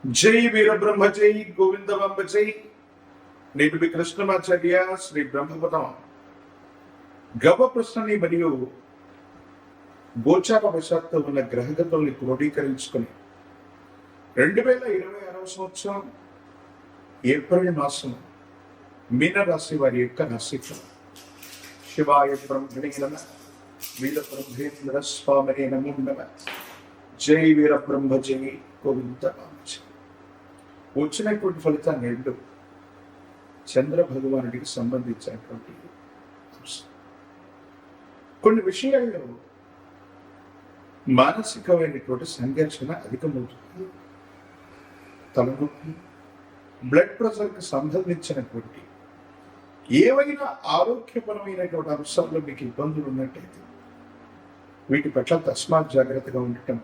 జై వీరబ్రహ్మ జై గోవిందమాంబ జై. నేటి మీ కృష్ణమాచార్య శ్రీ బ్రహ్మపదం గవ ప్రశ్నని మరియు గోచార వశాత్తు ఉన్న గ్రహగతుల్ని క్రోడీకరించుకొని 2026 సంవత్సరం ఏప్రిల్ మాసం మీనరాశి వారి యొక్క రాశిఫలం. శివాయ బ్రహ్మణే నమః, వీర బ్రహ్మేంద్ర స్వామినే నమో నమః. జై వీరబ్రహ్మ జై గోవిందమాంబ. వచ్చినటువంటి ఫలితాన్ని రెండు చంద్ర భగవానుడికి సంబంధించినటువంటి అంశం. కొన్ని విషయాల్లో మానసికమైనటువంటి సంఘర్షణ అధికమవుతుంది. తలనొప్పి, బ్లడ్ ప్రెషర్కి సంబంధించినటువంటి ఏవైనా ఆరోగ్యపరమైనటువంటి అంశాల్లో మీకు ఇబ్బందులు ఉన్నట్టయితే వీటి పట్ల తస్మాత్ జాగ్రత్తగా ఉండటం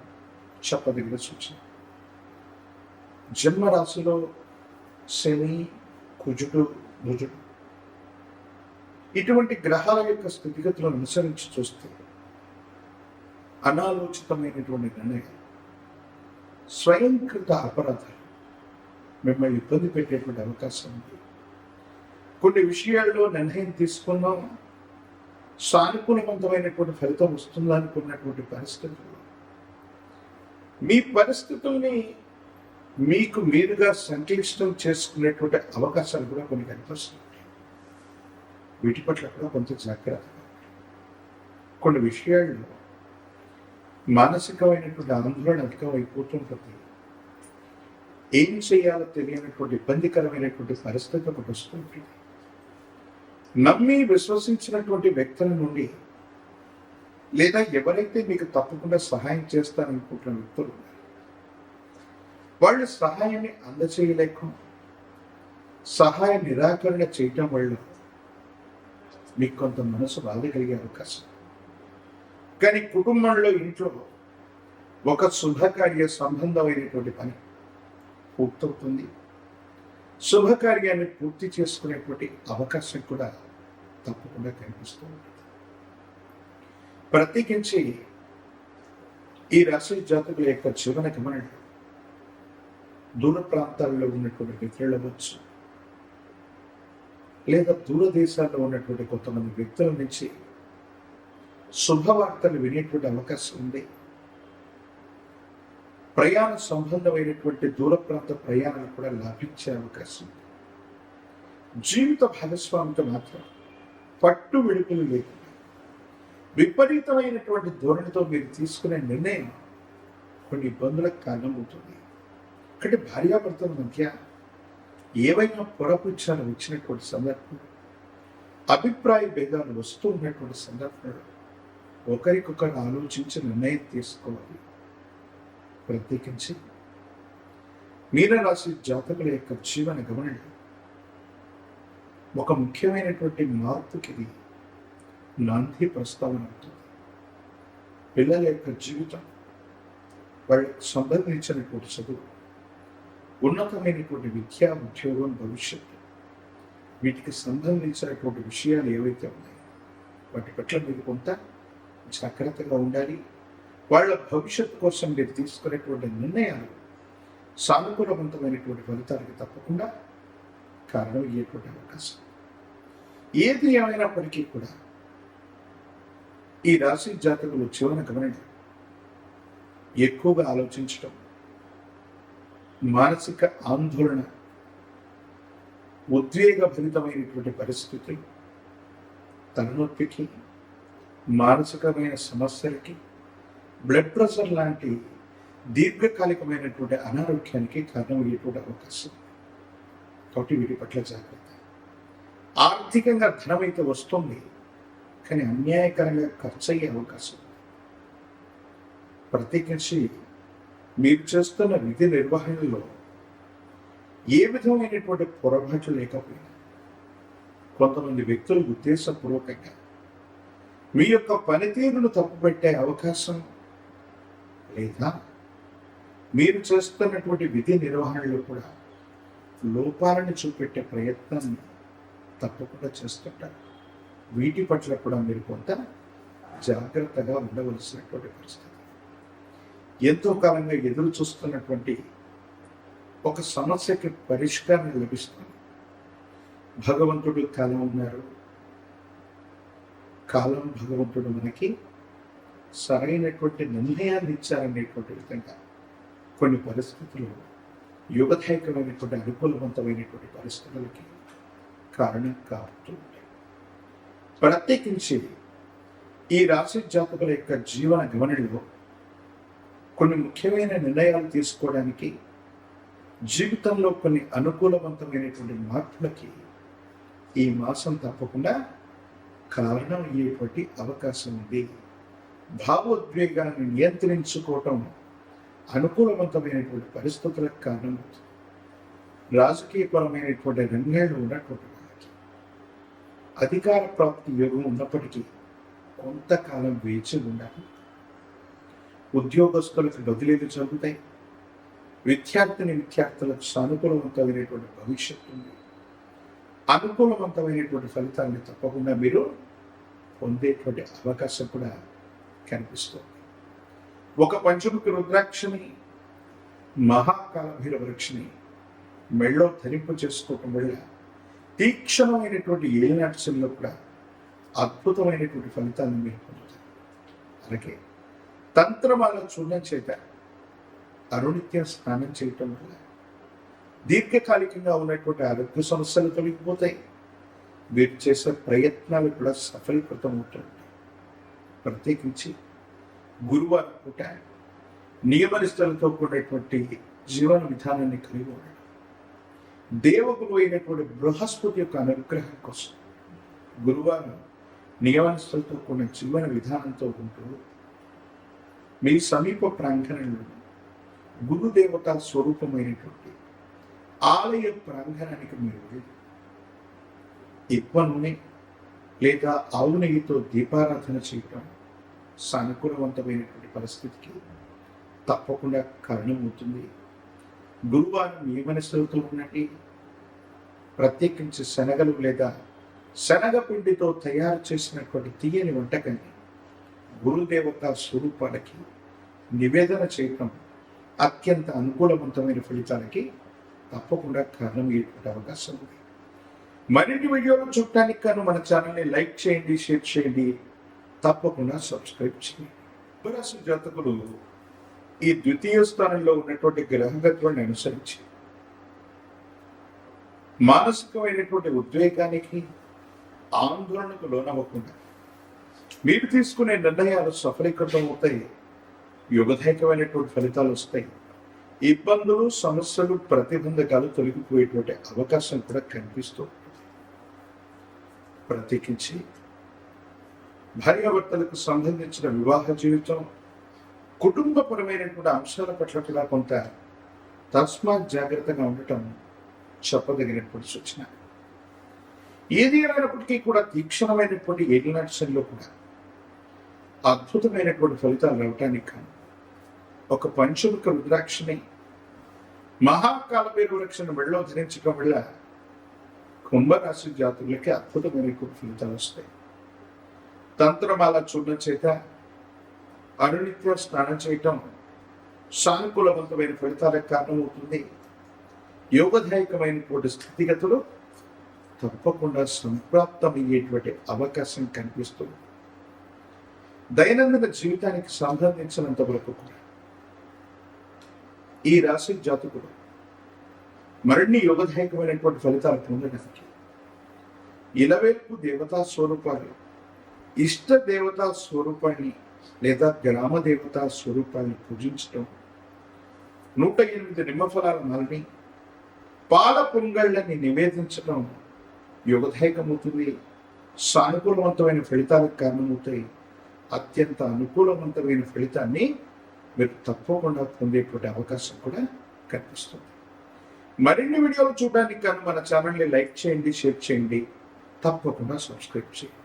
చెప్పదగిన సూచన. జన్మరాశిలో శని, కుజుడు, బుధుడు ఇటువంటి గ్రహాల యొక్క స్థితిగతులను అనుసరించి చూస్తే అనాలోచితమైనటువంటి నిర్ణయాలు, స్వయంకృత అపరాధాలు మిమ్మల్ని ఇబ్బంది పెట్టేటువంటి అవకాశం ఉంది. కొన్ని విషయాల్లో నిర్ణయం తీసుకున్నాం, సానుకూలవంతమైనటువంటి ఫలితం వస్తుందా అనుకున్నటువంటి పరిస్థితుల్లో మీ పరిస్థితుల్ని మీకు మీరుగా సంక్లిష్టం చేసుకునేటువంటి అవకాశాలు కూడా కొన్ని కనిపిస్తున్నాయి. వీటి పట్ల కూడా కొంత జాగ్రత్తగా. కొన్ని విషయాల్లో మానసికమైనటువంటి ఆందోళన అధికం అయిపోతుంటుంది. ఏం చేయాలో తెలియనటువంటి ఇబ్బందికరమైనటువంటి పరిస్థితి ఒకటి వస్తుంటుంది. నమ్మి విశ్వసించినటువంటి వ్యక్తుల నుండి లేదా ఎవరైతే మీకు తప్పకుండా సహాయం చేస్తారనుకుంటున్న వ్యక్తులు వాళ్ళు సహాయాన్ని అందచేయలేక సహాయ నిరాకరణ చేయటం వల్ల మీకు కొంత మనసు బాధ కలిగే అవకాశం. కానీ కుటుంబంలో, ఇంట్లో ఒక శుభకార్య సంబంధమైనటువంటి పని పూర్తవుతుంది. శుభకార్యాన్ని పూర్తి చేసుకునేటువంటి అవకాశం కూడా తప్పకుండా కనిపిస్తూ ఉంటుంది. ప్రత్యేకించి ఈ రాశి జాతకుల యొక్క జీవన గమనంలో దూర ప్రాంతాల్లో ఉన్నటువంటి మిత్రులు అవ్వచ్చు, లేదా దూర దేశాల్లో ఉన్నటువంటి కొంతమంది వ్యక్తుల నుంచి శుభవార్తలు వినేటువంటి అవకాశం ఉంది. ప్రయాణ సంబంధమైనటువంటి దూర ప్రాంత ప్రయాణాలు కూడా లాభించే అవకాశం ఉంది. జీవిత భాగస్వామితో మాత్రం పట్టు విడుపులు లేకుండా విపరీతమైనటువంటి ధోరణితో మీరు తీసుకునే నిర్ణయం కొన్ని ఇబ్బందులకు కారణమవుతుంది. అంటే భార్యాభర్తల మధ్య ఏవైనా పొరపుచ్చాలు వచ్చినటువంటి సందర్భం, అభిప్రాయ భేదాలు వస్తూ ఉన్నటువంటి సందర్భంలో ఒకరికొకరు ఆలోచించి నిర్ణయం తీసుకోవాలి. ప్రత్యేకించి మీనరాశి జాతకుల యొక్క జీవన గమనంలో ఒక ముఖ్యమైనటువంటి మార్పుకి నాంది ప్రస్తావన అవుతుంది. పిల్లల యొక్క జీవితం, వాళ్ళకి సంబంధించినటువంటి చదువు, ఉన్నతమైనటువంటి విద్యా, ఉద్యోగం, భవిష్యత్తు, వీటికి సంబంధించినటువంటి విషయాలు ఏవైతే ఉన్నాయో వాటి పట్ల మీరు కొంత జాగ్రత్తగా ఉండాలి. వాళ్ళ భవిష్యత్తు కోసం మీరు తీసుకునేటువంటి నిర్ణయాలు సానుకూలవంతమైనటువంటి ఫలితాలకు తప్పకుండా కారణం అయ్యేటువంటి అవకాశం. ఏది ఏమైనప్పటికీ కూడా ఈ రాశి జాతకులు జీవన గమనంలో ఎక్కువగా ఆలోచించడం, మానసిక ఆందోళన, ఉద్వేగభరితమైనటువంటి పరిస్థితులు, తలనొప్పికి, మానసికమైన సమస్యలకి, బ్లడ్ ప్రెషర్ లాంటి దీర్ఘకాలికమైనటువంటి అనారోగ్యానికి కారణమయ్యేటువంటి అవకాశం. కాబట్టి వీటి పట్ల జాగ్రత్త. ఆర్థికంగా ధనమైతే వస్తుంది, కానీ అన్యాయకరంగా ఖర్చు అయ్యే అవకాశం. ప్రత్యేకించి మీరు చేస్తున్న విధి నిర్వహణలో ఏ విధమైనటువంటి పొరపాట్లు లేకపోయినా కొంతమంది వ్యక్తులు ఉద్దేశపూర్వకంగా మీ యొక్క పనితీరును తప్పుపెట్టే అవకాశం, లేదా మీరు చేస్తున్నటువంటి విధి నిర్వహణలో కూడా లోపాలను చూపెట్టే ప్రయత్నాన్ని తప్పకుండా చేస్తుంటారు. వీటి పట్ల కూడా మీరు కొంత జాగ్రత్తగా ఉండవలసినటువంటి పరిస్థితి. ఎంతో కాలంగా ఎదురు చూస్తున్నటువంటి ఒక సమస్యకి పరిష్కారం లభిస్తుంది. భగవంతుడు కాలం ఉన్నారు, కాలం భగవంతుడు మనకి సరైనటువంటి నిర్ణయాన్ని ఇచ్చారనేటువంటి విధంగా కొన్ని పరిస్థితులు యుగదాయకమైనటువంటి అనుకూలవంతమైనటువంటి పరిస్థితులకి కారణం కావచ్చు. ప్రత్యేకించి ఈ రాశి జాతకుల యొక్క జీవన గమనంలో కొన్ని ముఖ్యమైన నిర్ణయాలు తీసుకోవడానికి, జీవితంలో కొన్ని అనుకూలవంతమైనటువంటి మార్పులకి ఈ మాసం తప్పకుండా కారణం అయ్యేటువంటి అవకాశం ఉంది. భావోద్వేగాన్ని నియంత్రించుకోవటం అనుకూలవంతమైనటువంటి పరిస్థితులకు కారణమవుతుంది. రాజకీయపరమైనటువంటి రంగాల్లో ఉన్నటువంటి వాళ్ళకి అధికార ప్రాప్తి యోగం ఉన్నప్పటికీ కొంతకాలం వేచి ఉండాలి. ఉద్యోగస్తులకు బదిలీలు జరుగుతాయి. విద్యార్థులకు సానుకూలవంతమైనటువంటి భవిష్యత్తు ఉంది. అనుకూలవంతమైనటువంటి ఫలితాన్ని తప్పకుండా మీరు పొందేటువంటి అవకాశం కూడా కనిపిస్తుంది. ఒక పంచముఖి రుద్రాక్షని, మహాకాల వృక్షని మెళ్ళో ధరింపు చేసుకోవటం వల్ల తీక్షణమైనటువంటి ఏలినాట్సంలో కూడా అద్భుతమైనటువంటి ఫలితాన్ని మీరు పొందుతారు. అలాగే తంత్రమాల చూడడం చేత అరుణిత్యం స్నానం చేయటం వల్ల దీర్ఘకాలికంగా ఉన్నటువంటి ఆరోగ్య సమస్యలు తొలగిపోతాయి. వీరు చేసే ప్రయత్నాలు కూడా సఫలీకృతం అవుతుంటాయి. ప్రత్యేకించి గురువారం పూట నియమనిష్టలతో కూడినటువంటి జీవన విధానాన్ని కలిగి ఉండడం, దేవగురు అయినటువంటి బృహస్పతి యొక్క అనుగ్రహం కోసం గురువారం నియమనిష్టలతో కూడిన జీవన విధానంతో ఉంటూ మీ సమీప ప్రాంగణంలో గురుదేవత స్వరూపమైనటువంటి ఆలయ ప్రాంగణానికి మీరు వెళ్ళి ఇప్ప నూనె లేదా ఆవు నెయ్యితో దీపారాధన చేయటం సానుకూలవంతమైనటువంటి పరిస్థితికి తప్పకుండా కారణమవుతుంది. గురువారం నియమనిష్టలతో ఉన్నట్టు ప్రత్యేకించి శనగలు లేదా శనగపిండితో తయారు చేసినటువంటి తీయని వంటకాన్ని గురుదేవత స్వరూపాలకి నివేదన చేయటం అత్యంత అనుకూలవంతమైన ఫలితాలకి తప్పకుండా కారణమయ్యేటువంటి అవకాశం ఉంది. మరిన్ని వీడియోలు చూడటానికి గాను మన ఛానల్ని లైక్ చేయండి, షేర్ చేయండి, తప్పకుండా సబ్స్క్రైబ్ చేయండి. కుంభరాశి జాతకులు ఈ ద్వితీయ స్థానంలో ఉన్నటువంటి గ్రహగత్వాన్ని అనుసరించి మానసికమైనటువంటి ఉద్వేగానికి, ఆందోళనకు లోనవ్వకుండా మీరు తీసుకునే నిర్ణయాలు సఫలీకృతం అవుతాయి. యుగదాయకమైనటువంటి ఫలితాలు వస్తాయి. ఇబ్బందులు, సమస్యలు, ప్రతిబంధకాలు తొలగిపోయేటువంటి అవకాశం కూడా కనిపిస్తూ ఉంటుంది. ప్రత్యేకించి భార్యాభర్తలకు సంబంధించిన వివాహ జీవితం, కుటుంబపరమైనటువంటి అంశాల పట్ల కూడా కొంత తస్మాత్ జాగ్రత్తగా ఉండటం చెప్పదగినటువంటి సూచన. ఏది ఏమైనప్పటికీ కూడా తీక్షణమైనటువంటి ఏలినాట్సంలో కూడా అద్భుతమైనటువంటి ఫలితాలు రావటానికి కాను ఒక పంచముఖ రుద్రాక్షని, మహాకాల వృక్షను మెళ్ళలో ధరించడం వల్ల కుంభరాశి జాతకులకి అద్భుతమైనటువంటి ఫలితాలు వస్తాయి. తంత్రమాల చూడడం చేత అనునిత్యం స్నానం చేయటం సానుకూలవంతమైన ఫలితాలకు కారణమవుతుంది. యోగదాయకమైనటువంటి స్థితిగతులు తప్పకుండా సంప్రాప్తమయ్యేటువంటి అవకాశం కనిపిస్తుంది. దైనందిన జీవితానికి సంబంధించినంత వరకు కూడా ఈ రాశి జాతకులు మరిన్ని యోగదాయకమైనటువంటి ఫలితాలు పొందడానికి ఇలవేల్పు దేవతా స్వరూపాలు, ఇష్ట దేవతా స్వరూపాన్ని లేదా గ్రామ దేవతా స్వరూపాన్ని పూజించడం, 108 నిమ్మఫలాల మాలని, పాల పొంగళ్ళని నివేదించడం యోగదాయకమవుతుంది. సానుకూలవంతమైన ఫలితాలకు కారణమవుతాయి. అత్యంత అనుకూలవంతమైన ఫలితాన్ని మీరు తప్పకుండా పొందేటువంటి అవకాశం కూడా కనిపిస్తుంది. మరిన్ని వీడియోలు చూడడానికి కానీ మన ఛానల్ని లైక్ చేయండి, షేర్ చేయండి, తప్పకుండా సబ్స్క్రైబ్ చేయండి.